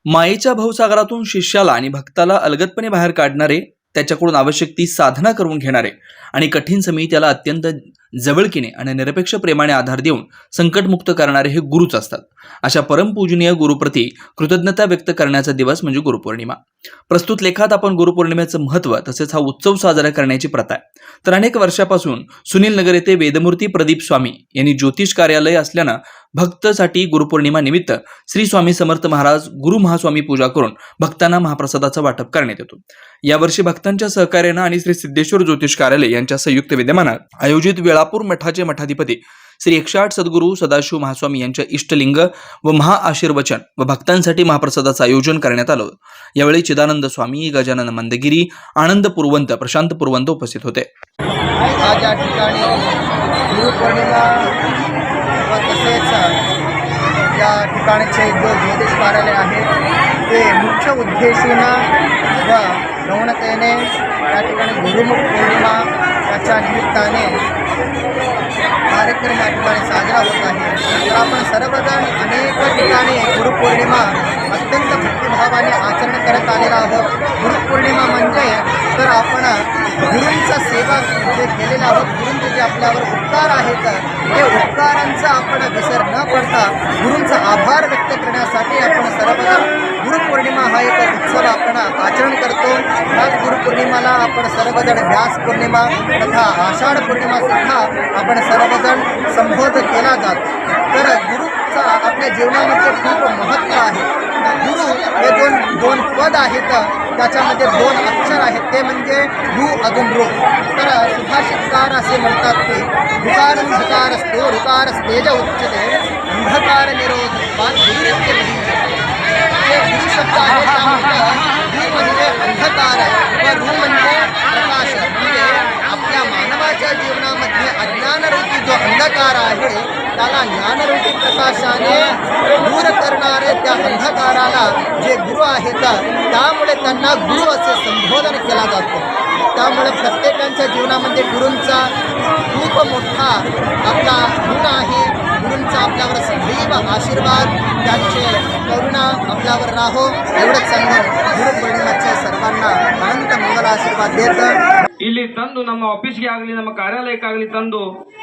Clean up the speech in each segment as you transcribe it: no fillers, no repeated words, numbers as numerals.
मायेच्या भवसागरातून शिष्याला आणि भक्ताला अलगदपणे बाहेर काढणारे, त्याच्याकडून आवश्यक ती साधना करून घेणारे आणि कठीण समयी त्याला अत्यंत जवळकीने आणि निरपेक्ष प्रेमाने आधार देऊन संकटमुक्त करणारे हे गुरुच असतात. अशा परमपूजनीय गुरुप्रती कृतज्ञता व्यक्त करण्याचा दिवस म्हणजे गुरुपौर्णिमा. प्रस्तुत लेखात आपण गुरुपौर्णिमेचं महत्त्व तसेच हा उत्सव साजरा करण्याची प्रथा आहे. तर अनेक वर्षापासून सुनील नगर येथे वेदमूर्ती प्रदीप स्वामी यांनी ज्योतिष कार्यालय असल्यानं भक्तसाठी गुरुपौर्णिमा निमित्त श्री स्वामी समर्थ महाराज गुरु महास्वामी पूजा करून भक्तांना महाप्रसादाचं वाटप करण्यात येतो. यावर्षी भक्तांच्या सहकार्यानं आणि श्री सिद्धेश्वर ज्योतिष कार्यालय यांच्या संयुक्त विद्यमानात आयोजित वेळापूर मठाचे मठाधिपती श्री 108 सद्गुरू सदाशिव महास्वामी यांच्या इष्टलिंग व महाआशीर्वचन व भक्तांसाठी महाप्रसादाचं आयोजन करण्यात आलं. यावेळी चिदानंद स्वामी, गजानन मंदगिरी, आनंद पुरवंत, प्रशांत पुरवंत उपस्थित होते. आज या ठिकाणी गुरुपौर्णिमा व तसेच या ठिकाणचे जो ज्योतिष कार्यालय आहे ते मुख्य उद्देशीनं व रवणतेने या ठिकाणी गुरुमुख पौर्णिमा याच्या निमित्ताने कार्यक्रम या ठिकाणी साजरा होत आहे. तर आपण सर्वजण अनेक ठिकाणी गुरुपौर्णिमा अत्यंत भक्तिभावाने आचरण करत आलेला आहोत. गुरुपौर्णिमा म्हणजे तर आपण गुरूंचा सेवा जे केलेलं आहोत, गुरूंचे जे आपल्यावर उपकार आहेत ते उपकारांचा आपण विसर न पडता गुरूंचा आभार व्यक्त करण्यासाठी आपण सर्वजण गुरुपौर्णिमा हा एक उत्सव आपण आचरण करतो. याच गुरुपौर्णिमाला आपण सर्वजण व्यास पौर्णिमा तथा आषाढ पौर्णिमासुद्धा आपण सर्वजण संबोध केला जातो. तर गुरुचा आपल्या जीवनामध्ये खूप महत्त्व आहे. गुरु हे दोन पद आहेत, त्याच्यामध्ये 2 अक्षर आहेत, ते म्हणजे गु अजून रो. तर सुभाषितकार असे म्हणतात की ऋकार अंधकार स्तो ऋकार स्तेज उच्चते अंधकार निरोध गुरुनित्य. हे गुरु शब्द आहे त्यामध्ये गु म्हणजे अंधकार आहे व रू म्हणजे प्रकाश. म्हणजे आपल्या मानवाच्या जीवनामध्ये अज्ञानरूपी जो अंधकार आहे त्याला ज्ञानरूपी प्रकाशाने दूर करणारे त्या अंधकाराला जे गुरु आहेत त्यामुळे त्यांना गुरु असे संबोधन केला जातो. त्यामुळे प्रत्येकाच्या जीवनामध्ये गुरूंचा खूप मोठा आपला गुण आहे. गुरूंचा आपल्यावर सदैव आशीर्वाद, त्यांचे करुणा आपल्यावर राहो एवढंच सांगून गुरुपौर्णिमेच्या सर्वांना अनंत मंगल आशीर्वाद देत ಇಲ್ಲಿ ತಂದು ನಮ್ಮ ಆಫೀಸ್ಗೆ ಆಗಲಿ ನಮ್ಮ ಕಾರ್ಯಾಲಯಕ್ಕಾಗಲಿ ತಂದು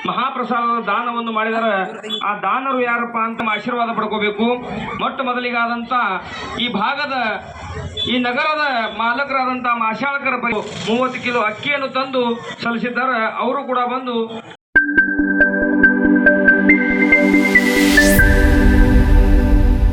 ಮಹಾಪ್ರಸಾದದ ದಾನವನ್ನು ಮಾಡಿದರೆ ಆ ದಾನರು ಯಾರಪ್ಪ ಅಂತ ಆಶೀರ್ವಾದ ಪಡ್ಕೋಬೇಕು. ಮೊಟ್ಟ ಮೊದಲಿಗಾದಂಥ ಈ ಭಾಗದ ಈ ನಗರದ ಮಾಲಕರಾದಂಥ ಮಾಶಾಳಕರ 30 ಕಿಲೋ ಅಕ್ಕಿಯನ್ನು ತಂದು ಸಲ್ಲಿಸಿದ್ದಾರೆ. ಅವರು ಕೂಡ ಬಂದು